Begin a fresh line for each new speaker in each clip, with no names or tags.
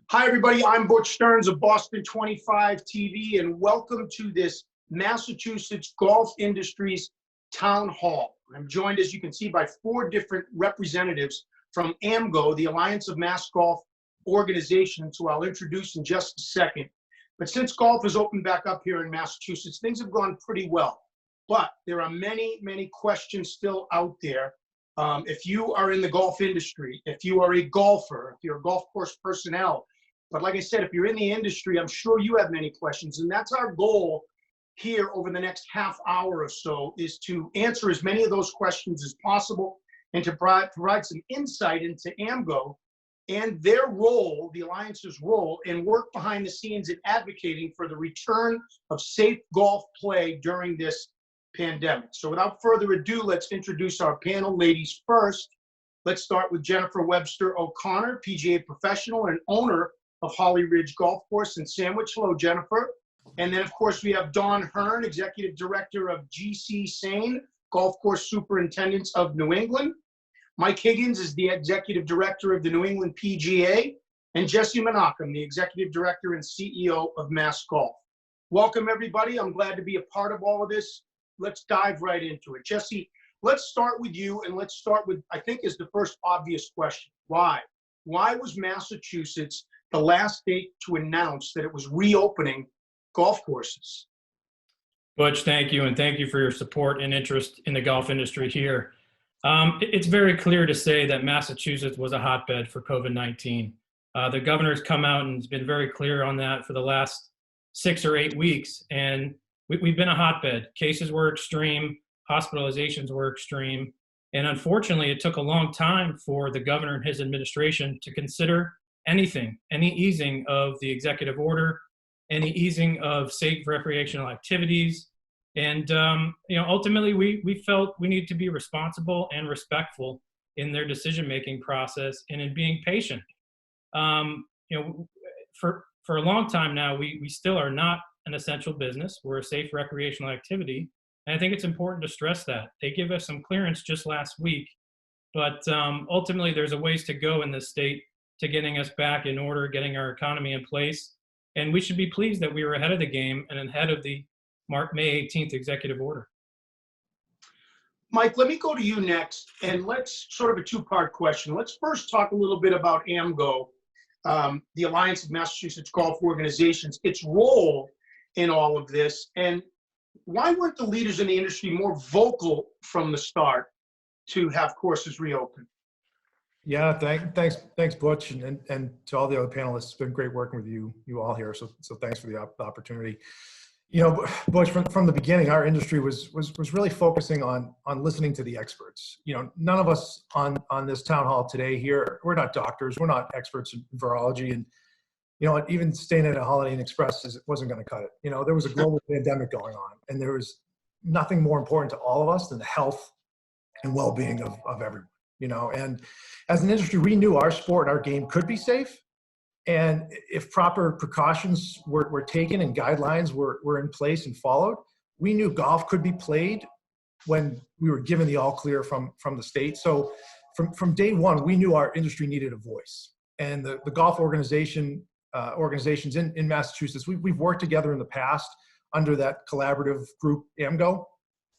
Hi, everybody. I'm Butch Stearns of Boston 25 TV, and welcome to this Massachusetts Golf Industries Town Hall. I'm joined, as you can see, by 4 different representatives from AMGO, the Alliance of Mass Golf Organizations, who I'll introduce in just a second. But since golf has opened back up here in Massachusetts, things have gone pretty well. But there are many, many questions still out there. If you are in the golf industry, if you are a golfer, if you're a golf course personnel, but like I said, if you're in the industry, I'm sure you have many questions. And that's our goal here over the next half hour or so, is to answer as many of those questions as possible and to provide some insight into AMGO and their role, the Alliance's role, and work behind the scenes in advocating for the return of safe golf play during this pandemic. So without further ado, let's introduce our panel. Ladies first. Let's start with Jennifer Webster O'Connor, PGA professional and owner of Holly Ridge Golf Course in Sandwich. Hello, Jennifer. And then, of course, we have Don Hearn, Executive Director of GC Sane, Golf Course Superintendents of New England. Mike Higgins is the Executive Director of the New England PGA. And Jesse Menachem, the Executive Director and CEO of Mass Golf. Welcome, everybody. I'm glad to be a part of all of this. Let's dive right into it. Jesse, let's start with you, and let's start with, I think, is the first obvious question. Why? Why was Massachusetts the last state to announce that it was reopening golf courses?
Butch, thank you, and thank you for your support and interest in the golf industry here. It's very clear to say that Massachusetts was a hotbed for COVID-19. The governor's come out and has been very clear on that for the last 6 or 8 weeks, and we've been a hotbed. Cases were extreme, hospitalizations were extreme, and unfortunately, it took a long time for the governor and his administration to consider anything, any easing of the executive order, any easing of safe recreational activities. And, ultimately we felt we need to be responsible and respectful in their decision-making process and in being patient. For a long time now, we still are not an essential business. We're a safe recreational activity. And I think it's important to stress that. They give us some clearance just last week, but ultimately there's a ways to go in this state to getting us back in order, getting our economy in place. And we should be pleased that we were ahead of the game and ahead of the May 18th executive order.
Mike, let me go to you next, and let's sort of a 2-part question. Let's first talk a little bit about AMGO, the Alliance of Massachusetts Golf Organizations, its role in all of this, and why weren't the leaders in the industry more vocal from the start to have courses reopen?
Yeah, thanks, Butch, and to all the other panelists. It's been great working with you all here. So thanks for the opportunity. Butch, from the beginning, our industry was really focusing on listening to the experts. None of us on this town hall today here, we're not doctors, we're not experts in virology, and even staying at a Holiday Inn Express wasn't going to cut it. There was a global pandemic going on, and there was nothing more important to all of us than the health and well-being of everyone. And as an industry, we knew our sport and our game could be safe. And if proper precautions were taken and guidelines were in place and followed, we knew golf could be played when we were given the all clear from the state. So from day one, we knew our industry needed a voice. And the golf organizations in Massachusetts, we've worked together in the past under that collaborative group, AMGO,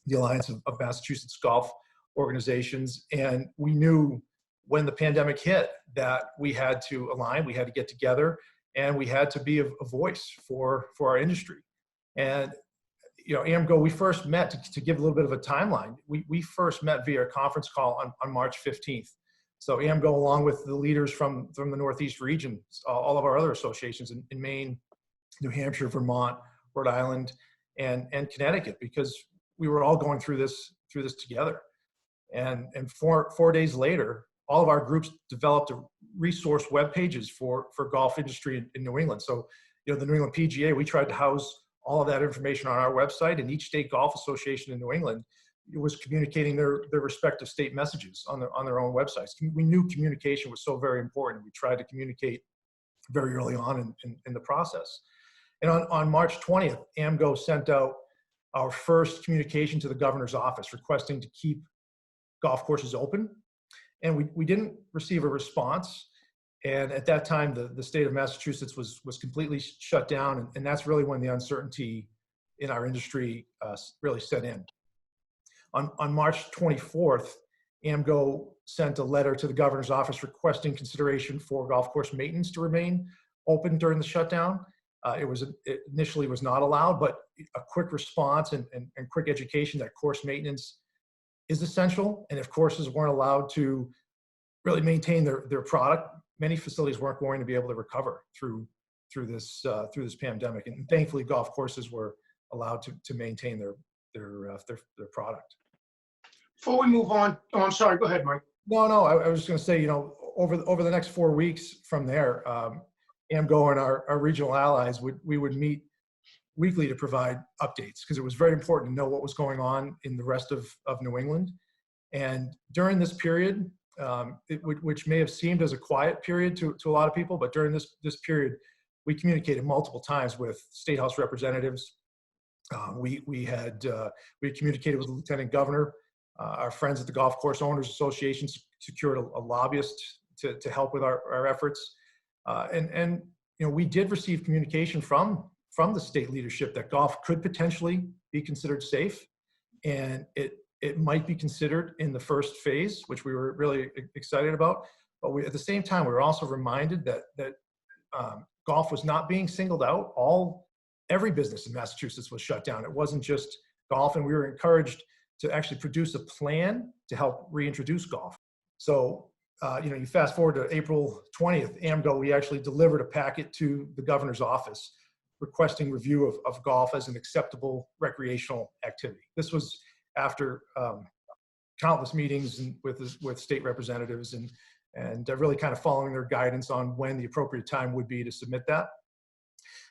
the Alliance of Massachusetts Golf Organizations, and we knew when the pandemic hit that we had to align, we had to get together, and we had to be a voice for our industry. And AMGO, we first met to give a little bit of a timeline. We first met via a conference call on March 15th. So AMGO, along with the leaders from the Northeast region, all of our other associations in Maine, New Hampshire, Vermont, Rhode Island, and Connecticut, because we were all going through this together. And 4 days later, all of our groups developed resource web pages for golf industry in New England. So, the New England PGA, we tried to house all of that information on our website, and each state golf association in New England was communicating their respective state messages on their own websites. We knew communication was so very important. We tried to communicate very early on in the process. And on March 20th, AMGO sent out our first communication to the governor's office requesting to keep golf courses open. And we didn't receive a response. And at that time, the state of Massachusetts was completely shut down. And that's really when the uncertainty in our industry really set in. On March 24th, AMGO sent a letter to the governor's office requesting consideration for golf course maintenance to remain open during the shutdown. It initially was not allowed, but a quick response and quick education that course maintenance is essential. And if courses weren't allowed to really maintain their product, many facilities weren't going to be able to recover through this pandemic. And thankfully, golf courses were allowed to maintain their product.
Before we move on, oh, I'm sorry, go ahead, Mike.
No, I was just going to say, over the next 4 weeks from there, AMGO and our regional allies would meet weekly to provide updates, because it was very important to know what was going on in the rest of New England. And during this period, which may have seemed as a quiet period to a lot of people, but during this period, we communicated multiple times with State House representatives. We communicated with the Lieutenant Governor. Our friends at the Golf Course Owners Association secured a lobbyist to help with our efforts. And we did receive communication from the state leadership that golf could potentially be considered safe, and it might be considered in the first phase, which we were really excited about. But at the same time, we were also reminded that golf was not being singled out. Every business in Massachusetts was shut down. It wasn't just golf, and we were encouraged to actually produce a plan to help reintroduce golf. So, you fast forward to April 20th, AMGO, we actually delivered a packet to the governor's office requesting review of golf as an acceptable recreational activity. This was after countless meetings with state representatives and really kind of following their guidance on when the appropriate time would be to submit that.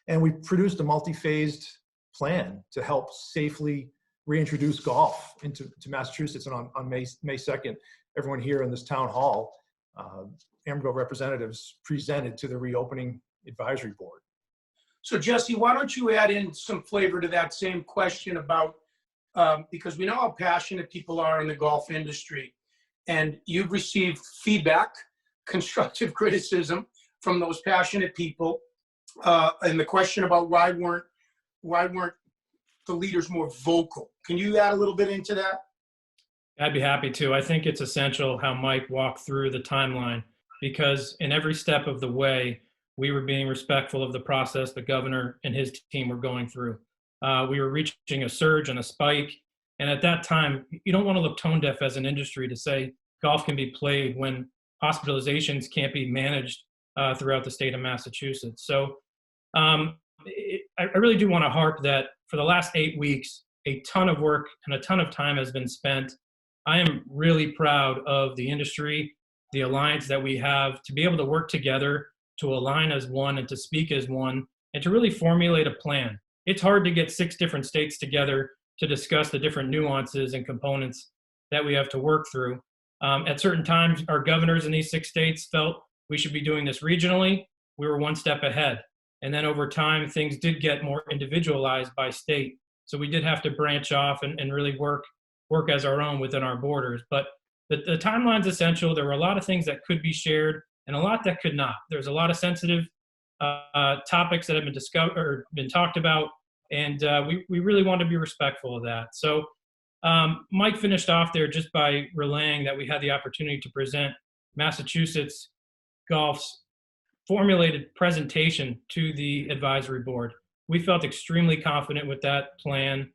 And we produced a multi-phased plan to help safely reintroduce golf into Massachusetts. And on May 2nd, everyone here in this town hall, AMGO representatives presented to the reopening advisory board.
So Jesse, why don't you add in some flavor to that same question about, because we know how passionate people are in the golf industry, and you've received feedback, constructive criticism from those passionate people, and the question about why weren't the leaders more vocal? Can you add a little bit into that?
I'd be happy to. I think it's essential how Mike walked through the timeline, because in every step of the way, we were being respectful of the process the governor and his team were going through. We were reaching a surge and a spike. And at that time, you don't want to look tone deaf as an industry to say golf can be played when hospitalizations can't be managed throughout the state of Massachusetts. So I really do want to harp that for the last 8 weeks, a ton of work and a ton of time has been spent. I am really proud of the industry, the alliance that we have, to be able to work together, to align as one and to speak as one, and to really formulate a plan. It's hard to get 6 different states together to discuss the different nuances and components that we have to work through. At certain times, our governors in these 6 states felt we should be doing this regionally. We were one step ahead. And then over time, things did get more individualized by state. So we did have to branch off and really work as our own within our borders. But the timeline's essential. There were a lot of things that could be shared and a lot that could not. There's a lot of sensitive topics that have been discovered or been talked about, and we really want to be respectful of that. So Mike finished off there just by relaying that we had the opportunity to present Massachusetts Golf's formulated presentation to the advisory board. We felt extremely confident with that plan.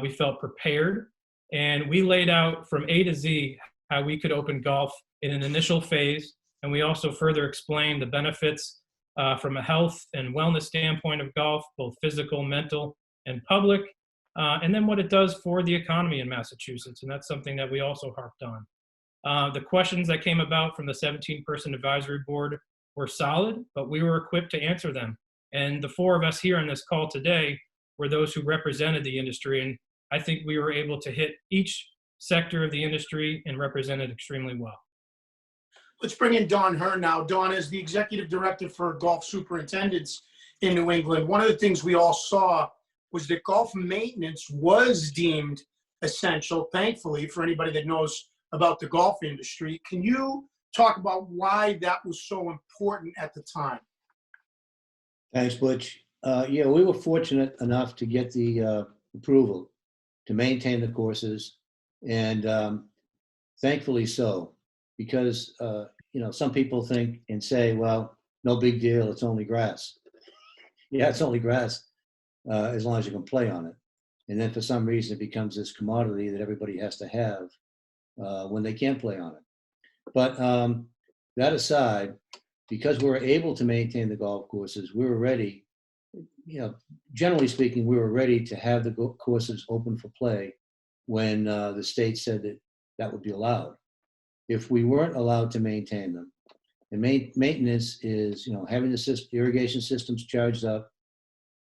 We felt prepared, and we laid out from A to Z how we could open golf in an initial phase. And we also further explained the benefits from a health and wellness standpoint of golf, both physical, mental, and public, and then what it does for the economy in Massachusetts. And that's something that we also harped on. The questions that came about from the 17-person advisory board were solid, but we were equipped to answer them. And the 4 of us here on this call today were those who represented the industry. And I think we were able to hit each sector of the industry and represent it extremely well.
Let's bring in Don Hearn now. Don is the executive director for golf superintendents in New England. One of the things we all saw was that golf maintenance was deemed essential, thankfully, for anybody that knows about the golf industry. Can you talk about why that was so important at the time.
Thanks, Butch. Yeah, we were fortunate enough to get the approval to maintain the courses, and thankfully so, because some people think and say, well, no big deal, it's only grass. Yeah, it's only grass as long as you can play on it. And then for some reason it becomes this commodity that everybody has to have when they can't play on it. But that aside, because we were able to maintain the golf courses, we were ready, generally speaking, we were ready to have the courses open for play when the state said that that would be allowed. If we weren't allowed to maintain them, and maintenance is, having the irrigation systems charged up,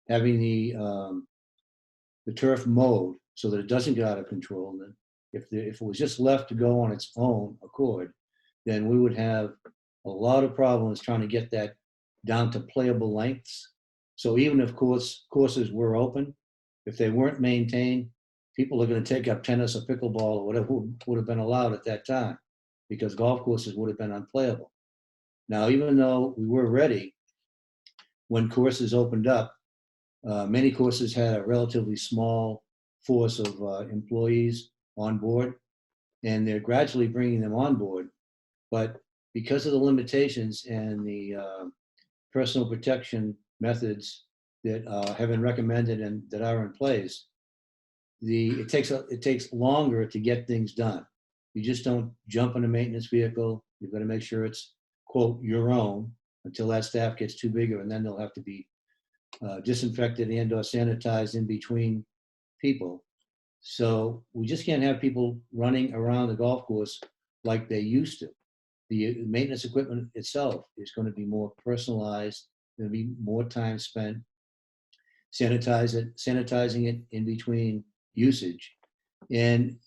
having the turf mowed so that it doesn't get out of control. And then if it was just left to go on its own accord, then we would have a lot of problems trying to get that down to playable lengths. So even if courses were open, if they weren't maintained, people are going to take up tennis or pickleball or whatever would have been allowed at that time, because golf courses would have been unplayable. Now, even though we were ready, when courses opened up, many courses had a relatively small force of employees on board, and they're gradually bringing them on board. But because of the limitations and the personal protection methods that have been recommended and that are in place, it takes longer to get things done. You just don't jump in a maintenance vehicle. You've got to make sure it's, quote, your own, until that staff gets too bigger, and then they'll have to be disinfected and or sanitized in between people. So we just can't have people running around the golf course like they used to. The maintenance equipment itself is going to be more personalized. There'll be more time spent sanitizing it in between usage. And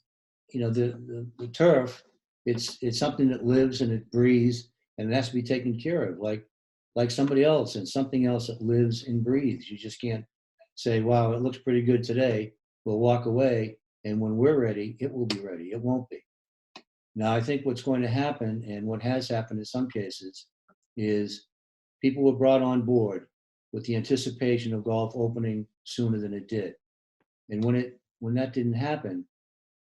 the turf, it's something that lives and it breathes, and it has to be taken care of like somebody else, and something else that lives and breathes. You just can't say, wow, it looks pretty good today, we'll walk away, and when we're ready, it will be ready. It won't be. Now, I think what's going to happen, and what has happened in some cases, is people were brought on board with the anticipation of golf opening sooner than it did. And when that didn't happen,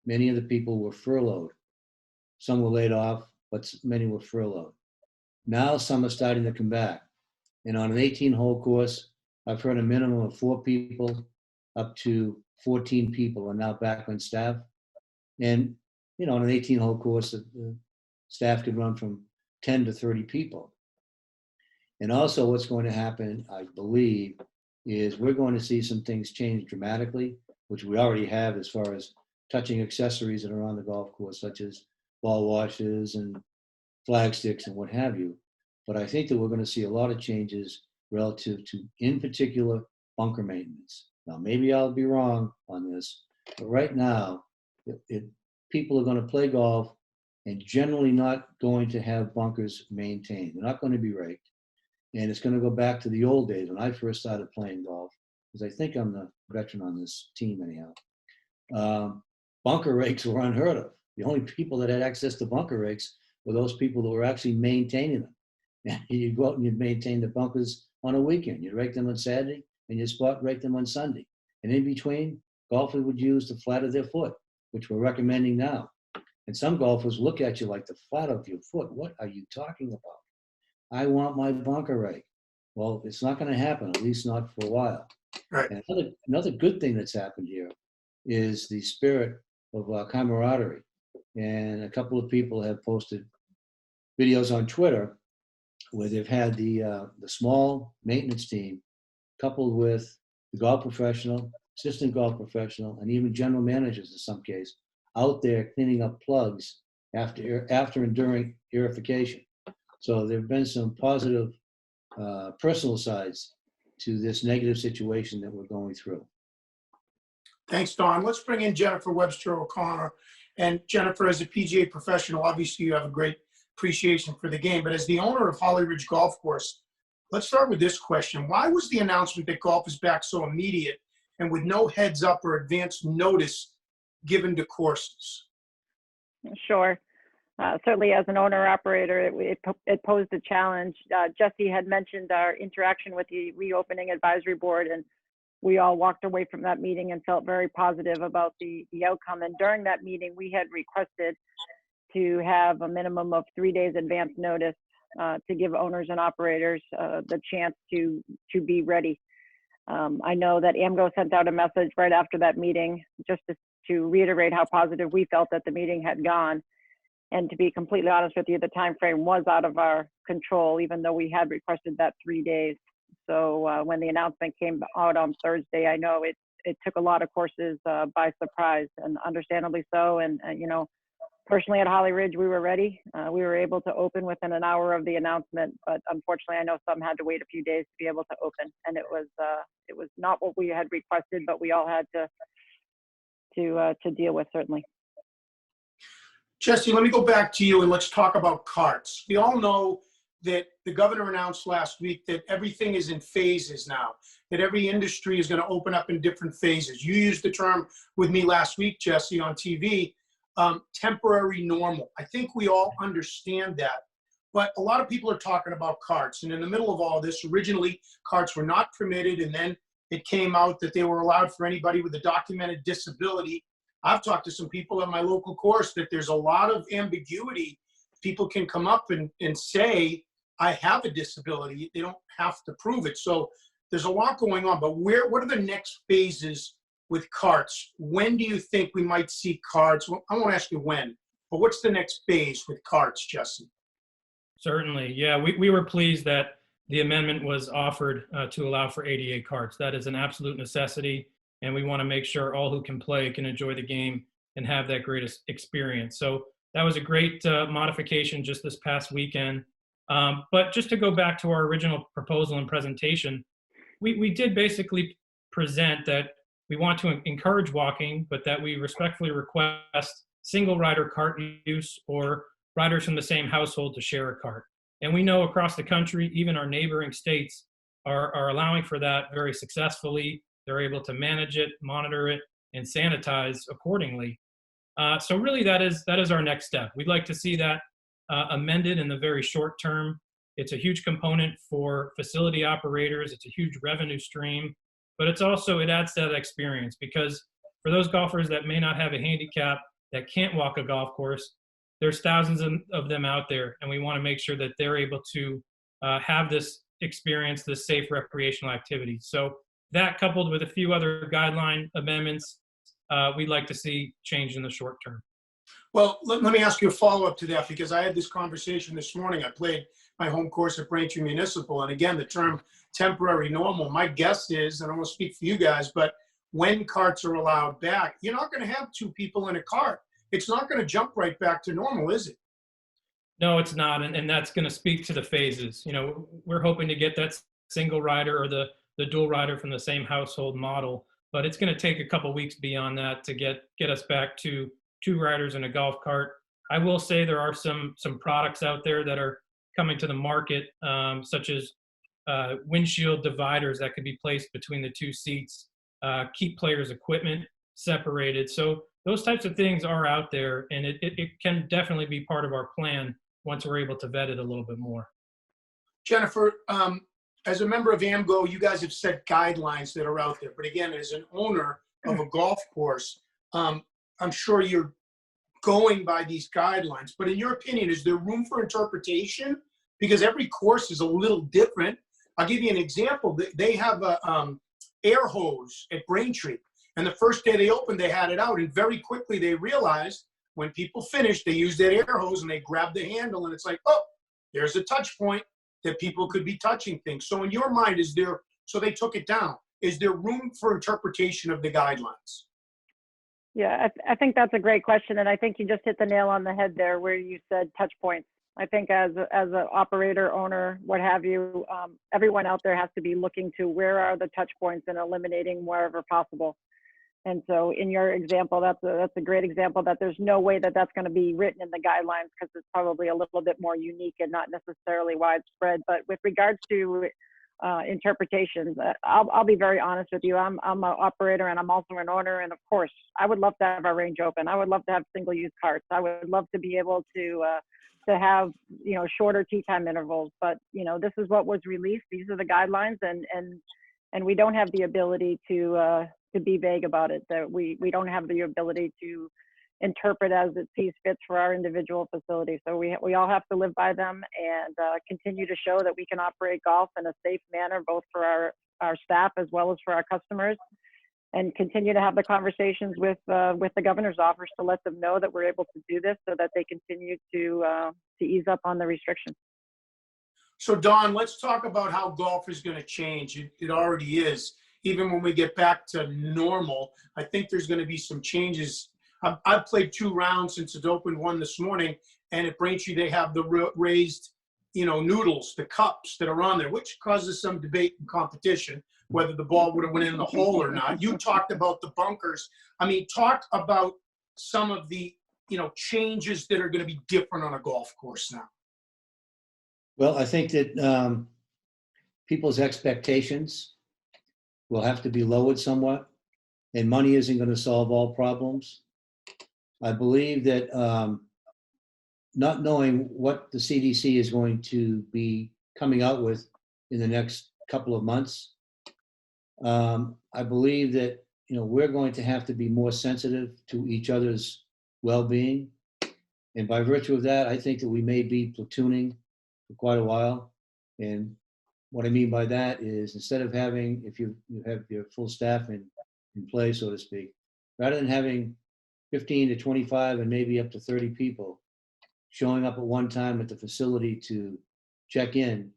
many of the people were furloughed. Some were laid off, but many were furloughed. Now some are starting to come back. And on an 18-hole course, I've heard a minimum of 4 people up to 14 people are now back on staff. And, on an 18-hole course, the staff could run from 10 to 30 people. And also what's going to happen, I believe, is we're going to see some things change dramatically, which we already have as far as touching accessories that are on the golf course, such as ball washes and flag sticks and what have you. But I think that we're going to see a lot of changes relative to, in particular, bunker maintenance. Now, maybe I'll be wrong on this, but right now, people are going to play golf and generally not going to have bunkers maintained. They're not going to be raked. And it's going to go back to the old days when I first started playing golf, because I think I'm the veteran on this team anyhow. Bunker rakes were unheard of. The only people that had access to bunker rakes were those people that were actually maintaining them. And you'd go out and you'd maintain the bunkers on a weekend. You'd rake them on Saturday and you'd spot rake them on Sunday. And in between, golfers would use the flat of their foot, which we're recommending now. And some golfers look at you like, the flat of your foot, what are you talking about? I want my bunker rake. Well, it's not going to happen, at least not for a while.
Right.
And another good thing that's happened here is the spirit of camaraderie. And a couple of people have posted videos on Twitter where they've had the small maintenance team coupled with the golf professional, assistant golf professional, and even general managers in some case out there cleaning up plugs after and during aerification. So there have been some positive personal sides to this negative situation that we're going through.
Thanks, Don. Let's bring in Jennifer Webster O'Connor. And Jennifer, as a PGA professional, obviously you have a great appreciation for the game, but as the owner of Holly Ridge Golf Course, let's start with this question. Why was the announcement that golf is back so immediate and with no heads up or advance notice given to courses?
Sure. Certainly as an owner operator, it posed a challenge. Jesse had mentioned our interaction with the reopening advisory board, and we all walked away from that meeting and felt very positive about the outcome. And during that meeting, we had requested to have a minimum of 3 days advance notice to give owners and operators the chance to be ready. I know that AMGO sent out a message right after that meeting just to reiterate how positive we felt that the meeting had gone. And to be completely honest with you, the time frame was out of our control, even though we had requested that 3 days. So when the announcement came out on Thursday, I know it took a lot of courses by surprise, and understandably so. And you know, personally at Holly Ridge, we were ready. We were able to open within an hour of the announcement, but unfortunately, I know some had to wait a few days to be able to open. And it was not what we had requested, but we all had to deal with, certainly.
Jesse, let me go back to you and let's talk about carts. We all know that the governor announced last week that everything is in phases now, that every industry is going to open up in different phases. You used the term with me last week, Jesse, on TV, temporary normal. I think we all understand that. But a lot of people are talking about carts. And in the middle of all this, originally carts were not permitted. And then it came out that they were allowed for anybody with a documented disability. I've talked to some people at my local course that there's a lot of ambiguity. People can come up and say, I have a disability. They don't have to prove it. So there's a lot going on. But what are the next phases with carts? When do you think we might see carts? Well, I won't ask you when, but what's the next phase with carts, Jesse?
Certainly. Yeah, we were pleased that the amendment was offered to allow for ADA carts. That is an absolute necessity. And we want to make sure all who can play can enjoy the game and have that greatest experience. So that was a great modification just this past weekend. But just to go back to our original proposal and presentation, we did basically present that we want to encourage walking, but that we respectfully request single rider cart use or riders from the same household to share a cart. And we know across the country, even our neighboring states are allowing for that very successfully. They're able to manage it, monitor it, and sanitize accordingly. So really that is our next step. We'd like to see that amended in the very short term. It's a huge component for facility operators. It's a huge revenue stream, but it adds to that experience, because for those golfers that may not have a handicap, that can't walk a golf course, there's thousands of them out there, and we want to make sure that they're able to have this experience, this safe recreational activity. So that, coupled with a few other guideline amendments, we'd like to see change in the short term.
Well, let me ask you a follow-up to that, because I had this conversation this morning. I played my home course at Braintree Municipal, and again, the term temporary normal, my guess is, and I won't speak for you guys, but when carts are allowed back, you're not going to have two people in a cart. It's not going to jump right back to normal, is it?
No, it's not, and that's going to speak to the phases. You know, we're hoping to get that single rider or the dual rider from the same household model, but it's going to take a couple weeks beyond that to get us back to two riders in a golf cart. I will say there are some products out there that are coming to the market, such as windshield dividers that could be placed between the two seats, keep players' equipment separated. So those types of things are out there, and it can definitely be part of our plan once we're able to vet it a little bit more.
Jennifer, as a member of AMGO, you guys have set guidelines that are out there. But again, as an owner of a golf course, I'm sure you're going by these guidelines. But in your opinion, is there room for interpretation? Because every course is a little different. I'll give you an example. They have a air hose at Braintree. And the first day they opened, they had it out. And very quickly they realized when people finished, they used that air hose and they grabbed the handle. And it's like, oh, there's a touch point that people could be touching things. So in your mind, so they took it down. Is there room for interpretation of the guidelines?
Yeah, I think that's a great question. And I think you just hit the nail on the head there where you said touch points. I think as an operator, owner, what have you, everyone out there has to be looking to where are the touch points and eliminating wherever possible. And so in your example, that's a great example that there's no way that that's going to be written in the guidelines, because it's probably a little bit more unique and not necessarily widespread. But with regards to interpretations. I'll be very honest with you. I'm an operator and I'm also an owner. And of course, I would love to have our range open. I would love to have single-use carts. I would love to be able to have, you know, shorter tea time intervals. But, you know, this is what was released. These are the guidelines, and we don't have the ability to be vague about it. That we don't have the ability to interpret as it sees fit for our individual facilities. So we all have to live by them and continue to show that we can operate golf in a safe manner, both for our staff as well as for our customers, and continue to have the conversations with the governor's office to let them know that we're able to do this so that they continue to ease up on the restrictions.
So Don, let's talk about how golf is going to change. It already is. Even when we get back to normal, I think there's going to be some changes. I've played 2 rounds since it opened, one this morning, and at Braintree they have the raised, you know, noodles, the cups that are on there, which causes some debate and competition, whether the ball would have went in the hole or not. You talked about the bunkers. I mean, talk about some of the, you know, changes that are going to be different on a golf course now.
Well, I think that people's expectations will have to be lowered somewhat, and money isn't going to solve all problems. I believe that not knowing what the CDC is going to be coming out with in the next couple of months, I believe that, you know, we're going to have to be more sensitive to each other's well-being. And by virtue of that, I think that we may be platooning for quite a while. And what I mean by that is, instead of having, if you have your full staff in play, so to speak, rather than having 15 to 25 and maybe up to 30 people showing up at one time at the facility to check in,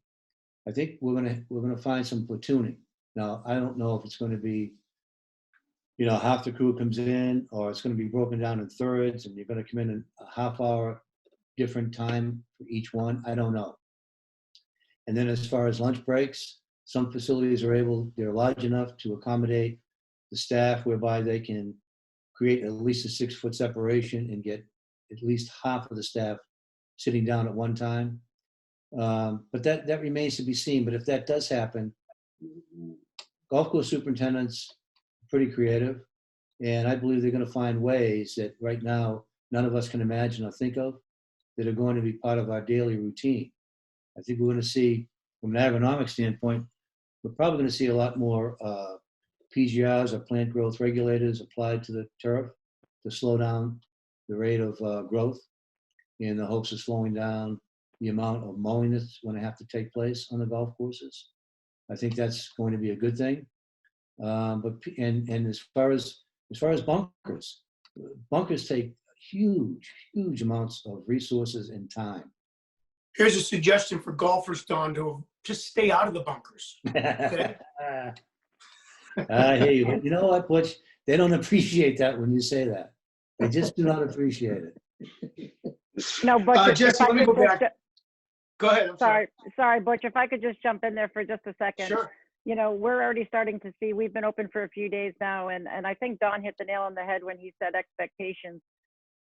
I think we're gonna find some platooning. Now, I don't know if it's going to be, you know, half the crew comes in, or it's going to be broken down in thirds, and you're going to come in a half-hour different time for each one. I don't know. And then as far as lunch breaks, some facilities they're large enough to accommodate the staff, whereby they can create at least a 6-foot separation and get at least half of the staff sitting down at one time. But that remains to be seen. But if that does happen, golf course superintendents are pretty creative, and I believe they're going to find ways that right now none of us can imagine or think of, that are going to be part of our daily routine. I think we're going to see, from an agronomic standpoint, we're probably going to see a lot more PGRs, or plant growth regulators, applied to the turf to slow down the rate of growth, in the hopes of slowing down the amount of mowing that's going to have to take place on the golf courses. I think that's going to be a good thing. But as far as bunkers take huge amounts of resources and time.
Here's a suggestion for golfers, Don, to just stay out of the bunkers. Okay?
I hear you. But you know what, Butch? They don't appreciate that when you say that. They just do not appreciate it.
No, Butch,
Jesse, let me go back. Go ahead. I'm
sorry, Butch. If I could just jump in there for just a second.
Sure.
You know, we're already starting to see, we've been open for a few days now, and I think Don hit the nail on the head when he said expectations.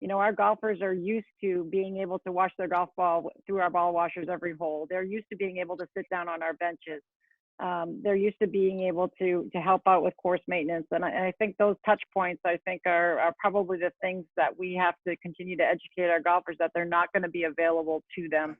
You know, our golfers are used to being able to wash their golf ball through our ball washers every hole. They're used to being able to sit down on our benches. They're used to being able to help out with course maintenance. And I think those touch points, I think, are probably the things that we have to continue to educate our golfers that they're not going to be available to them.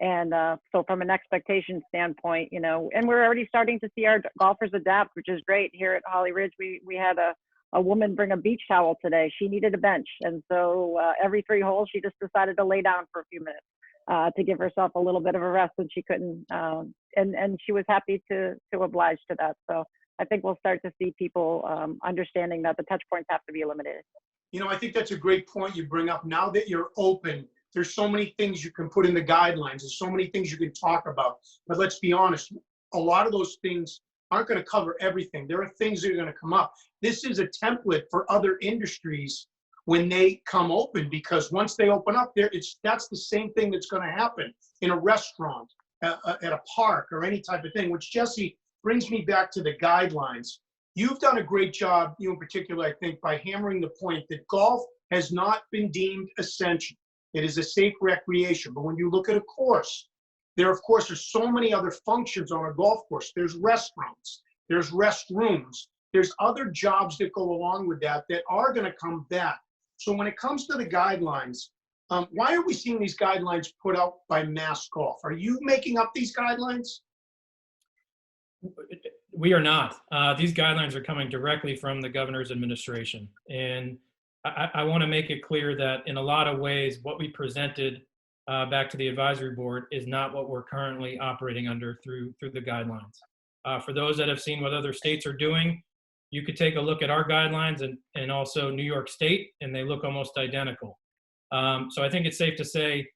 And so from an expectation standpoint, you know, and we're already starting to see our golfers adapt, which is great. Here at Holly Ridge, we had a woman bring a beach towel today. She needed a bench. And so every 3 holes, she just decided to lay down for a few minutes to give herself a little bit of a rest when she couldn't. And she was happy to oblige to that. So I think we'll start to see people understanding that the touch points have to be eliminated.
You know, I think that's a great point you bring up. Now that you're open, there's so many things you can put in the guidelines. There's so many things you can talk about. But let's be honest, a lot of those things aren't going to cover everything. There are things that are going to come up. This is a template for other industries when they come open, because once they open up there, that's the same thing that's going to happen in a restaurant, at a park, or any type of thing, which, Jesse, brings me back to the guidelines. You've done a great job, you in particular, I think, by hammering the point that golf has not been deemed essential. It is a safe recreation. But when you look at a course There, of course, are so many other functions on a golf course. There's restaurants, there's restrooms, there's other jobs that go along with that that are going to come back. So when it comes to the guidelines, why are we seeing these guidelines put out by Mass Golf? Are you making up these guidelines?
We are not. These guidelines are coming directly from the governor's administration. And I want to make it clear that in a lot of ways, what we presented back to the advisory board is not what we're currently operating under through the guidelines. For those that have seen what other states are doing, you could take a look at our guidelines and also New York State, and they look almost identical. So I think it's safe to say,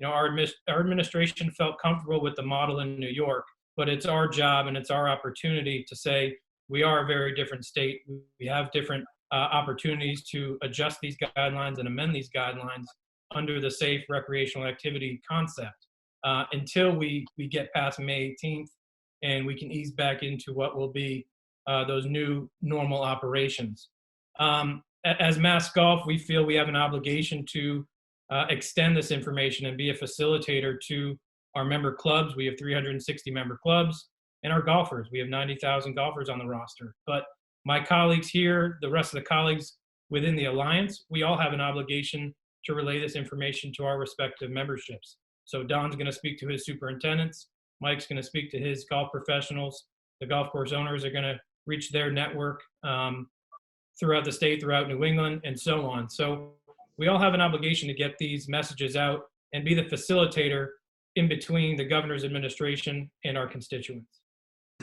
our administration felt comfortable with the model in New York, but it's our job and it's our opportunity to say we are a very different state. We have different opportunities to adjust these guidelines and amend these guidelines under the safe recreational activity concept until we get past May 18th and we can ease back into what will be those new normal operations. As Mass Golf, we feel we have an obligation to extend this information and be a facilitator to our member clubs. We have 360 member clubs, and our golfers. We have 90,000 golfers on the roster. But my colleagues here, the rest of the colleagues within the Alliance, we all have an obligation to relay this information to our respective memberships. So Don's going to speak to his superintendents. Mike's going to speak to his golf professionals. The golf course owners are going to reach their network throughout the state, throughout New England, and so on. So we all have an obligation to get these messages out and be the facilitator in between the governor's administration and our constituents.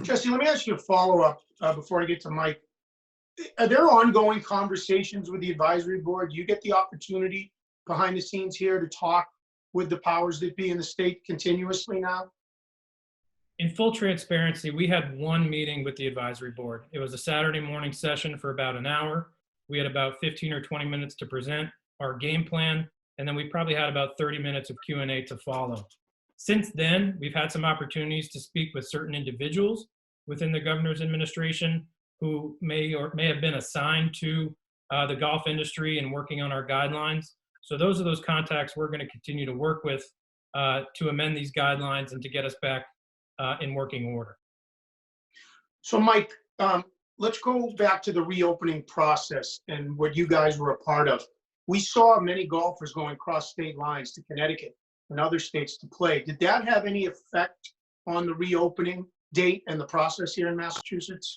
Jesse, let me ask you a follow-up before I get to Mike. Are there ongoing conversations with the advisory board? Do you get the opportunity behind the scenes here to talk with the powers that be in the state continuously now?
In full transparency, we had one meeting with the advisory board. It was a Saturday morning session for about an hour. We had about 15 or 20 minutes to present our game plan, and then we probably had about 30 minutes of Q&A to follow. Since then, we've had some opportunities to speak with certain individuals within the governor's administration who may have been assigned to the golf industry and working on our guidelines. So those are those contacts we're going to continue to work with to amend these guidelines and to get us back in working order.
So Mike, let's go back to the reopening process and what you guys were a part of. We saw many golfers going across state lines to Connecticut and other states to play. Did that have any effect on the reopening date and the process here in Massachusetts?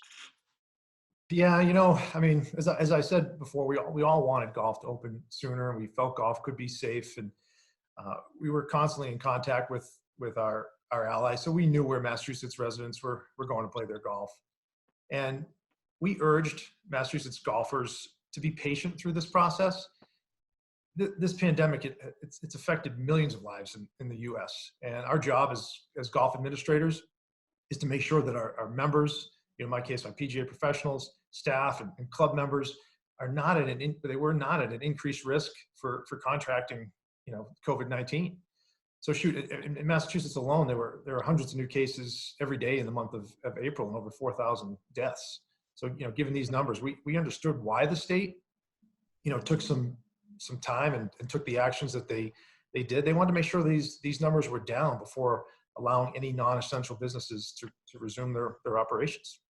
Yeah, I mean, as I said before, we all wanted golf to open sooner, and we felt golf could be safe, and we were constantly in contact with our allies, so we knew where Massachusetts residents were going to play their golf. And we urged Massachusetts golfers to be patient through this process. This pandemic, it's affected millions of lives in the U.S. And our job as golf administrators is to make sure that our members, in my case, my PGA professionals, staff, and club members are not at an increased risk for contracting, COVID-19. So in Massachusetts alone, there were hundreds of new cases every day in the month of April and over 4,000 deaths. So, given these numbers, we understood why the state, took some time and took the actions that they did. They wanted to make sure these numbers were down before allowing any non-essential businesses to resume their operations.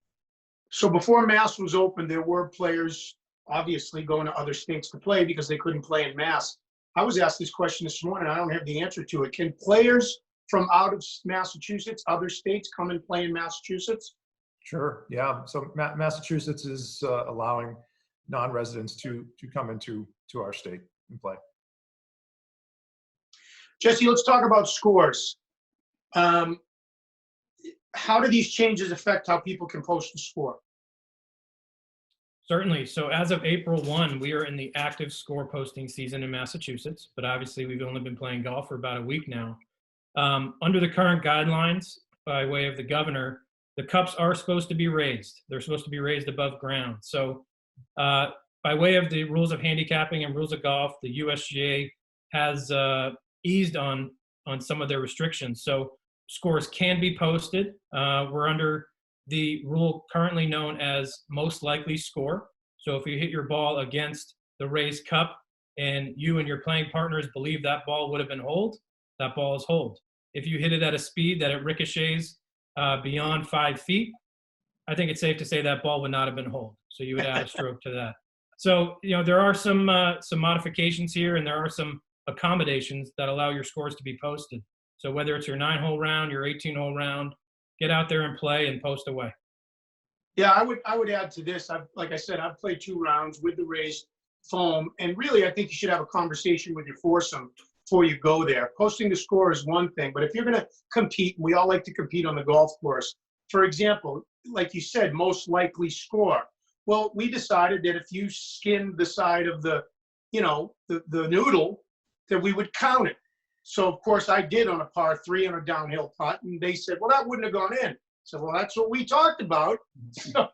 So before Mass was open, there were players obviously going to other states to play because they couldn't play in Mass. I was asked this question this morning. I don't have the answer to it. Can players from out of Massachusetts, other states, come and play in Massachusetts?
Sure. Yeah. So Massachusetts is allowing non-residents to come into our state and play.
Jesse, let's talk about scores. How do these changes affect how people can post a score?
Certainly. So as of April 1, we are in the active score posting season in Massachusetts, but obviously we've only been playing golf for about a week now. Under the current guidelines, by way of the governor, the cups are supposed to be raised. They're supposed to be raised above ground. So by way of the rules of handicapping and rules of golf, the USGA has eased on some of their restrictions. So scores can be posted. We're under the rule currently known as most likely score. So if you hit your ball against the raised cup and you and your playing partners believe that ball would have been hold, that ball is hold. if you hit it at a speed that it ricochets beyond 5 feet, I think it's safe to say that ball would not have been holed. So you would add a stroke to that. So, there are some modifications here, and there are some accommodations that allow your scores to be posted. So whether it's your 9-hole round, your 18-hole round, get out there and play and post away.
Yeah, I would add to this. Like I said, I've played 2 rounds with the raised foam, and really, I think you should have a conversation with your foursome before you go there. Posting the score is one thing, but if you're going to compete, and we all like to compete on the golf course. For example, like you said, most likely score. Well, we decided that if you skinned the side of the noodle, that we would count it. So of course I did on a par 3 on a downhill putt, and they said, well, that wouldn't have gone in. So, well, that's what we talked about. So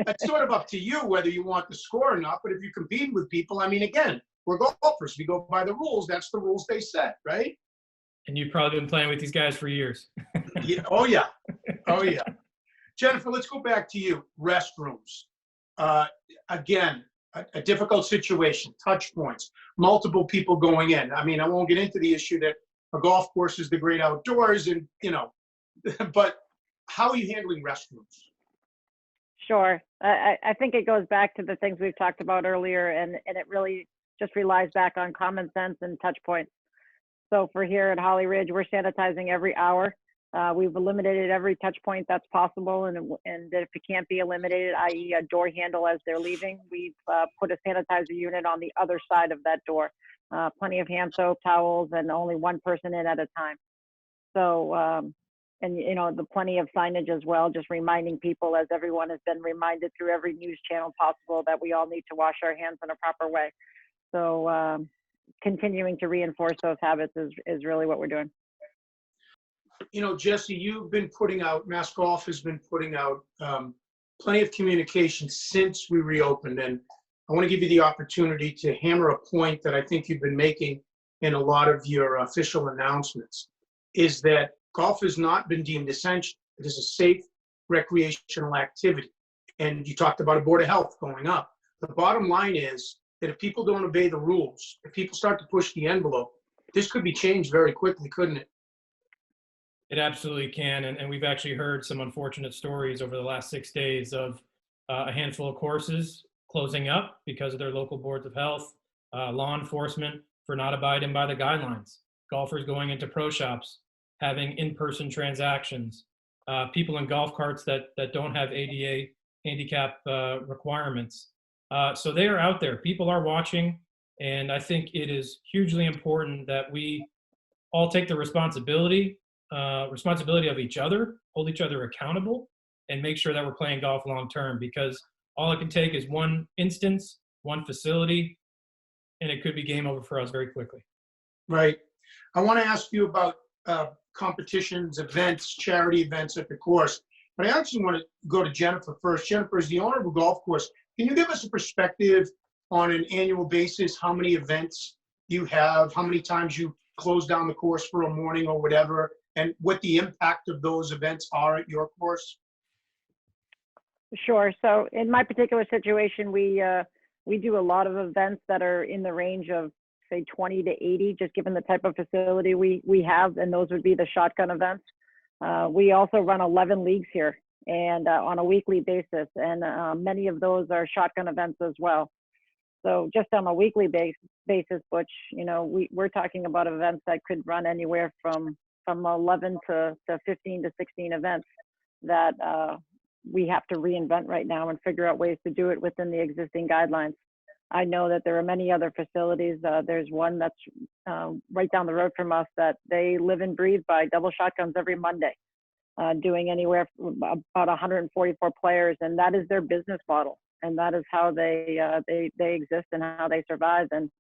that's sort of up to you whether you want the score or not. But if you compete with people, I mean, again, we're golfers. We go by the rules. That's the rules they set, right?
And you've probably been playing with these guys for years.
Yeah. Oh, yeah. Oh, yeah. Jennifer, let's go back to you. Restrooms. Again, a difficult situation, touch points, multiple people going in. I mean, I won't get into the issue that a golf course is the great outdoors and, but how are you handling restrooms?
Sure. I think it goes back to the things we've talked about earlier, and it really just relies back on common sense and touch points. So for here at Holly Ridge, we're sanitizing every hour. We've eliminated every touch point that's possible, and if it can't be eliminated, i.e. a door handle as they're leaving, we've put a sanitizer unit on the other side of that door. Plenty of hand soap, towels, and only one person in at a time. So, and the plenty of signage as well, just reminding people, as everyone has been reminded through every news channel possible, that we all need to wash our hands in a proper way. So continuing to reinforce those habits is really what we're doing.
Jesse, you've been putting out, Mass Golf has been putting out plenty of communication since we reopened. And I want to give you the opportunity to hammer a point that I think you've been making in a lot of your official announcements, is that golf has not been deemed essential. It is a safe recreational activity. And you talked about a Board of Health going up. The bottom line is that if people don't obey the rules, if people start to push the envelope, this could be changed very quickly, couldn't it?
It absolutely can. And we've actually heard some unfortunate stories over the last 6 days of a handful of courses closing up because of their local boards of health, law enforcement for not abiding by the guidelines, golfers going into pro shops, having in-person transactions, people in golf carts that don't have ADA handicap requirements. So they are out there. People are watching. And I think it is hugely important that we all take the responsibility of each other, hold each other accountable, and make sure that we're playing golf long term, because all it can take is one instance, one facility, and it could be game over for us very quickly.
Right. I want to ask you about competitions, events, charity events at the course, but I actually want to go to Jennifer first. Jennifer, as the owner of a golf course, can you give us a perspective on an annual basis, how many events you have, how many times you close down the course for a morning or whatever, and what the impact of those events are at your course?
Sure. So in my particular situation, we do a lot of events that are in the range of, say, 20 to 80, just given the type of facility we have, and those would be the shotgun events. We also run 11 leagues here, and on a weekly basis, and many of those are shotgun events as well. So just on a weekly basis, Butch, we're talking about events that could run anywhere from 11 to 15 to 16 events that we have to reinvent right now and figure out ways to do it within the existing guidelines. I know that there are many other facilities. There's one that's right down the road from us that they live and breathe by double shotguns every Monday, doing anywhere from about 144 players, and that is their business model, and that is how they exist and how they survive. And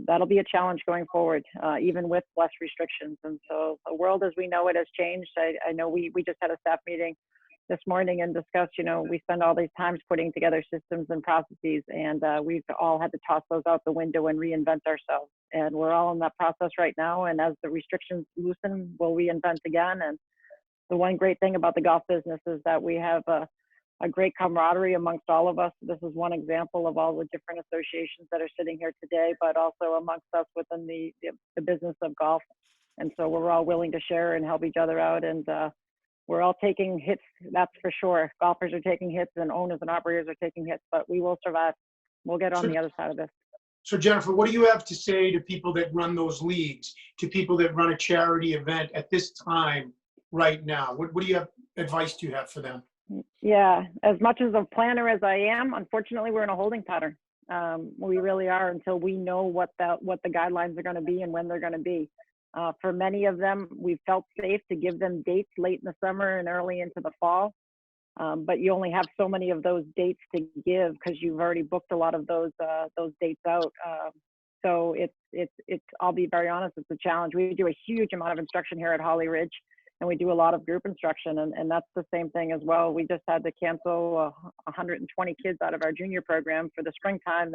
that'll be a challenge going forward, even with less restrictions. And so the world as we know it has changed. I know we just had a staff meeting this morning and discussed, we spend all these times putting together systems and processes, and we've all had to toss those out the window and reinvent ourselves. And we're all in that process right now. And as the restrictions loosen, we'll reinvent again. And the one great thing about the golf business is that we have a great camaraderie amongst all of us. This is one example of all the different associations that are sitting here today, but also amongst us within the business of golf. And so we're all willing to share and help each other out. And we're all taking hits, that's for sure. Golfers are taking hits and owners and operators are taking hits, but we will survive. We'll get on the other side of this.
So Jennifer, what do you have to say to people that run those leagues, to people that run a charity event at this time right now? What do you have, advice do you have for them?
Yeah, as much as a planner as I am, unfortunately, we're in a holding pattern. We really are until we know what the guidelines are going to be and when they're going to be. For many of them, we felt safe to give them dates late in the summer and early into the fall. But you only have so many of those dates to give because you've already booked a lot of those dates out. So it's I'll be very honest, it's a challenge. We do a huge amount of instruction here at Holly Ridge, and we do a lot of group instruction, and that's the same thing as well. We just had to cancel 120 kids out of our junior program for the springtime,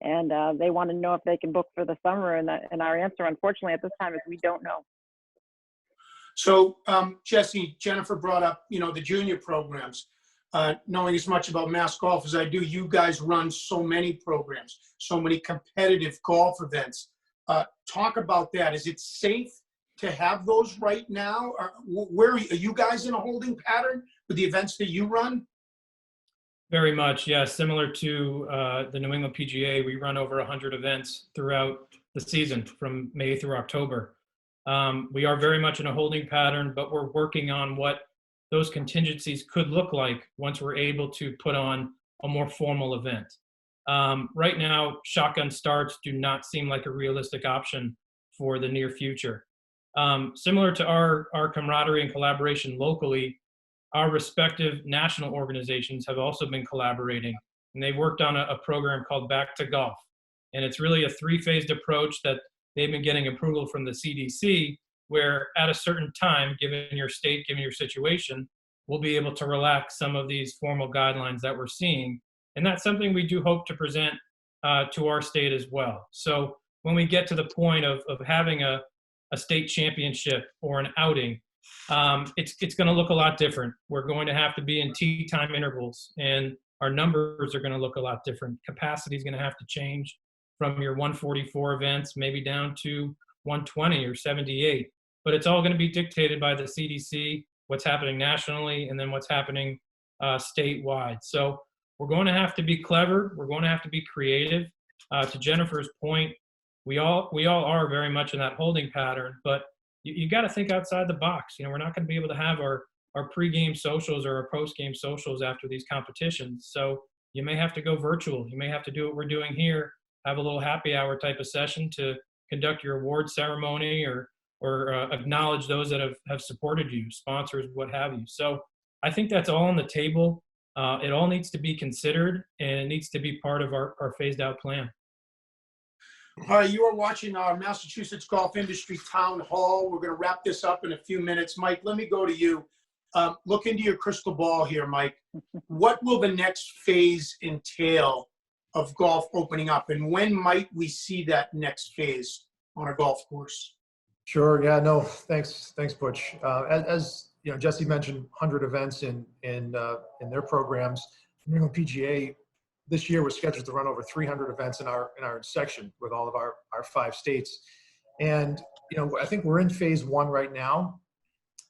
and they want to know if they can book for the summer, and our answer, unfortunately, at this time is we don't know.
So, Jesse, Jennifer brought up, the junior programs. Knowing as much about Mass Golf as I do, you guys run so many programs, so many competitive golf events. Talk about that. Is it safe to have those right now? Where are you guys in a holding pattern with the events that you run?
Very much, yes. Similar to the New England PGA, we run over 100 events throughout the season from May through October. We are very much in a holding pattern, but we're working on what those contingencies could look like once we're able to put on a more formal event. Right now, shotgun starts do not seem like a realistic option for the near future. Similar to our camaraderie and collaboration locally, our respective national organizations have also been collaborating, and they've worked on a program called Back to Golf. And it's really a three-phased approach that they've been getting approval from the CDC, where at a certain time, given your state, given your situation, we'll be able to relax some of these formal guidelines that we're seeing. And that's something we do hope to present to our state as well. So when we get to the point of having a state championship or an outing, it's going to look a lot different. We're going to have to be in tee time intervals, and our numbers are going to look a lot different. Capacity is going to have to change from your 144 events, maybe down to 120 or 78. But it's all going to be dictated by the CDC, what's happening nationally, and then what's happening statewide. So we're going to have to be clever. We're going to have to be creative. To Jennifer's point, we all are very much in that holding pattern, but you got to think outside the box. We're not going to be able to have our pregame socials or our postgame socials after these competitions. So you may have to go virtual. You may have to do what we're doing here, have a little happy hour type of session to conduct your award ceremony or acknowledge those that have supported you, sponsors, what have you. So I think that's all on the table. It all needs to be considered, and it needs to be part of our phased out plan.
You are watching our Massachusetts Golf Industry Town Hall. We're going to wrap this up in a few minutes. Mike, let me go to you. Look into your crystal ball here, Mike. What will the next phase entail of golf opening up, and when might we see that next phase on a golf course?
Sure. Yeah. No. Thanks, Butch. As Jesse mentioned, 100 events in their programs. New England PGA this year was scheduled to run over 300 events in our section with all of our 5 states, and I think we're in phase 1 right now,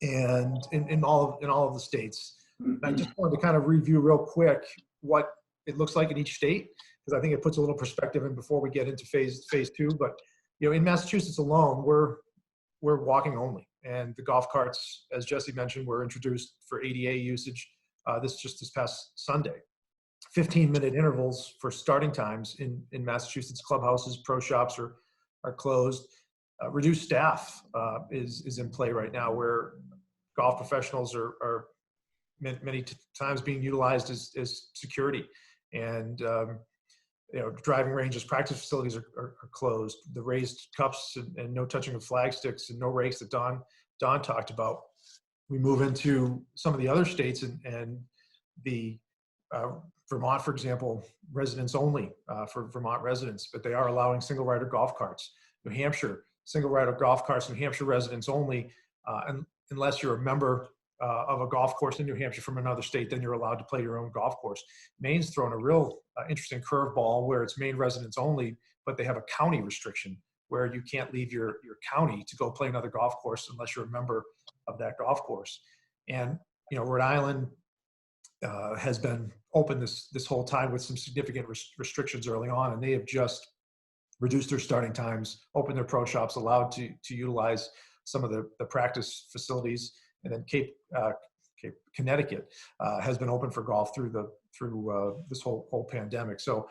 and in all of the states. And I just wanted to kind of review real quick what it looks like in each state, because I think it puts a little perspective in before we get into phase 2. But in Massachusetts alone, we're walking only, and the golf carts, as Jesse mentioned, were introduced for ADA usage this past Sunday. 15-minute intervals for starting times in Massachusetts. Clubhouses, pro shops are closed. Reduced staff is in play right now, where golf professionals are many times being utilized as security, and driving ranges, practice facilities are closed. The raised cups and no touching of flag sticks and no rakes that Don talked about. We move into some of the other states, and the Vermont, for example, residents only for Vermont residents, but they are allowing single rider golf carts. New Hampshire, single rider golf carts, New Hampshire residents only, unless you're a member of a golf course in New Hampshire from another state, then you're allowed to play your own golf course. Maine's thrown a real interesting curveball where it's Maine residents only, but they have a county restriction where you can't leave your county to go play another golf course unless you're a member of that golf course. And, Rhode Island has been open this whole time with some significant restrictions early on, and they have just reduced their starting times, opened their pro shops, allowed to utilize some of the practice facilities. And then Cape Connecticut has been open for golf through this whole pandemic. So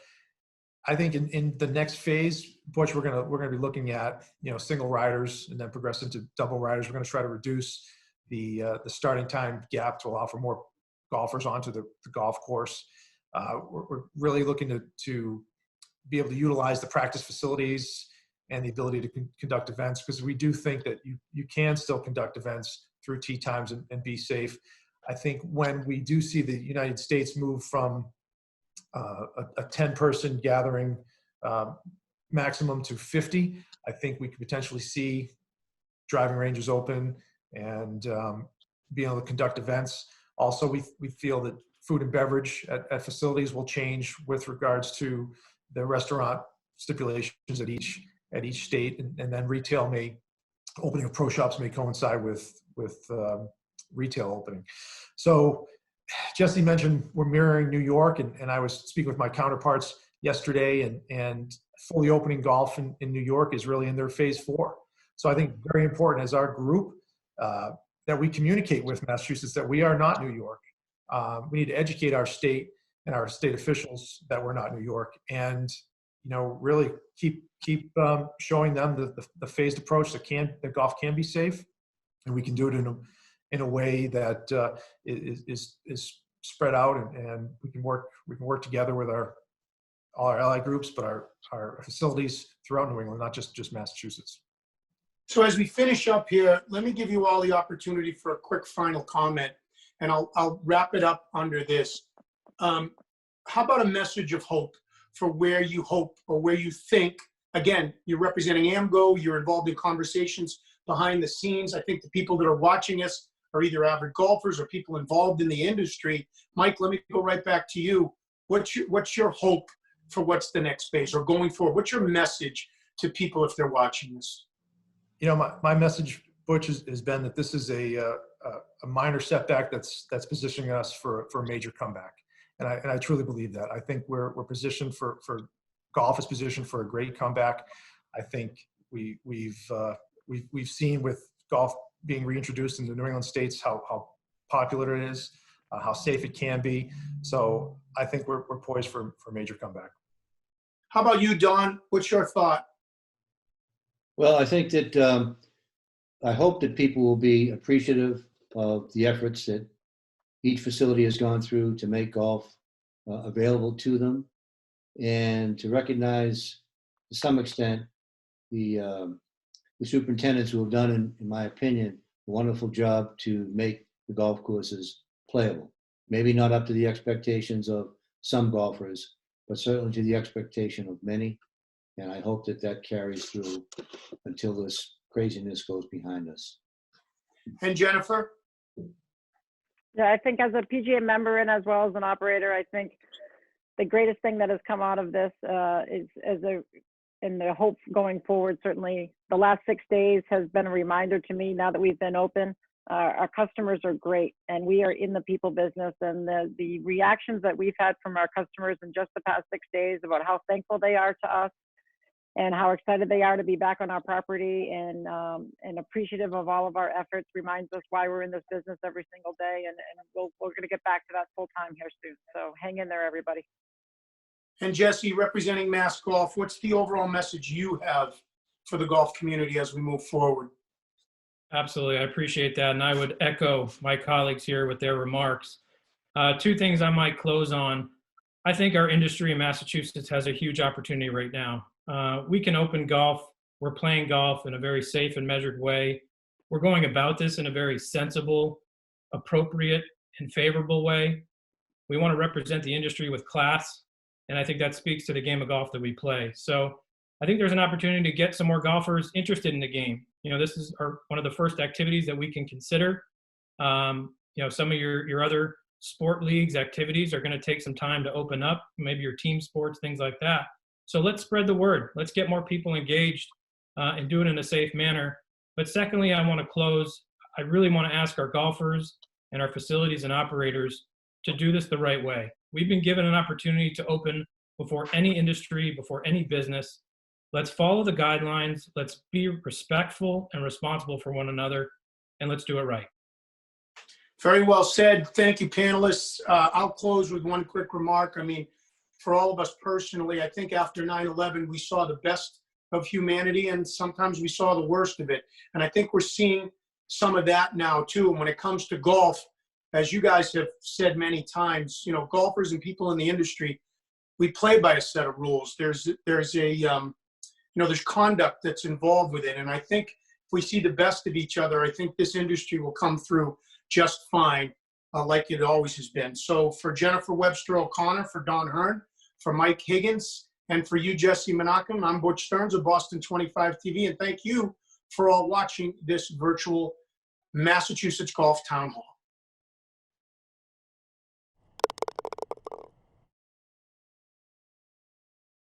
I think in the next phase, Butch, we're gonna be looking at single riders and then progress into double riders. We're gonna try to reduce the starting time gap to allow for more golfers onto the golf course. We're really looking to be able to utilize the practice facilities and the ability to conduct events, because we do think that you can still conduct events through tee times and be safe. I think when we do see the United States move from a 10-person gathering maximum to 50, I think we could potentially see driving ranges open and being able to conduct events. Also, we feel that food and beverage at facilities will change with regards to the restaurant stipulations at each state, and then retail opening of pro shops may coincide with retail opening. So Jesse mentioned we're mirroring New York, and I was speaking with my counterparts yesterday, and fully opening golf in New York is really in their phase 4. So I think very important as our group that we communicate with Massachusetts that we are not New York. We need to educate our state and our state officials that we're not New York, and really keep showing them the phased approach that golf can be safe, and we can do it in a way that is spread out, and we can work together with all our ally groups, but our facilities throughout New England, not just Massachusetts.
So as we finish up here, let me give you all the opportunity for a quick final comment, and I'll wrap it up under this. How about a message of hope for where you hope or where you think? Again, you're representing AMGO, you're involved in conversations behind the scenes. I think the people that are watching us are either avid golfers or people involved in the industry. Mike, let me go right back to you. What's your hope for what's the next phase or going forward? What's your message to people if they're watching this?
My message, Butch, has been that this is a minor setback that's positioning us for a major comeback. And I truly believe that. I think we're positioned for golf is positioned for a great comeback. I think we've seen with golf being reintroduced in the New England states how popular it is, how safe it can be. So I think we're poised for a major comeback.
How about you, Don? What's your thought?
Well, I think that I hope that people will be appreciative of the efforts that each facility has gone through to make golf available to them, and to recognize to some extent the superintendents who have done, in my opinion, a wonderful job to make the golf courses playable. Maybe not up to the expectations of some golfers, but certainly to the expectation of many. And I hope that carries through until this craziness goes behind us.
And Jennifer?
Yeah, I think as a PGA member and as well as an operator, I think the greatest thing that has come out of this and the hope going forward, certainly the last 6 days has been a reminder to me now that we've been open. Our customers are great, and we are in the people business, and the reactions that we've had from our customers in just the past 6 days about how thankful they are to us and how excited they are to be back on our property, and appreciative of all of our efforts reminds us why we're in this business every single day, and we're going to get back to that full time here soon. So hang in there, everybody.
And Jesse, representing Mass Golf, what's the overall message you have for the golf community as we move forward?
Absolutely. I appreciate that. And I would echo my colleagues here with their remarks. 2 things I might close on. I think our industry in Massachusetts has a huge opportunity right now. We can open golf. We're playing golf in a very safe and measured way. We're going about this in a very sensible, appropriate, and favorable way. We want to represent the industry with class. And I think that speaks to the game of golf that we play. So I think there's an opportunity to get some more golfers interested in the game. This is one of the first activities that we can consider. Some of your other sport leagues activities are going to take some time to open up, maybe your team sports, things like that. So let's spread the word. Let's get more people engaged. and do it in a safe manner. But secondly, I want to close. I really want to ask our golfers and our facilities and operators to do this the right way. We've been given an opportunity to open before any industry, before any business. Let's follow the guidelines. Let's be respectful and responsible for one another, and let's do it right.
Very well said. Thank you, panelists. I'll close with one quick remark. I mean, for all of us personally, I think after 9/11, we saw the best of humanity, and sometimes we saw the worst of it. And I think we're seeing some of that now too. And when it comes to golf, as you guys have said many times, you know, golfers and people in the industry, we play by a set of rules. There's a you know, there's conduct that's involved with it. And I think if we see the best of each other, I think this industry will come through just fine, like it always has been. So for Jennifer Webster O'Connor, for Don Hearn, for Mike Higgins, and for you, Jesse Menachem, I'm Butch Stearns of Boston 25 TV. And thank you for all watching this virtual Massachusetts Golf Town Hall.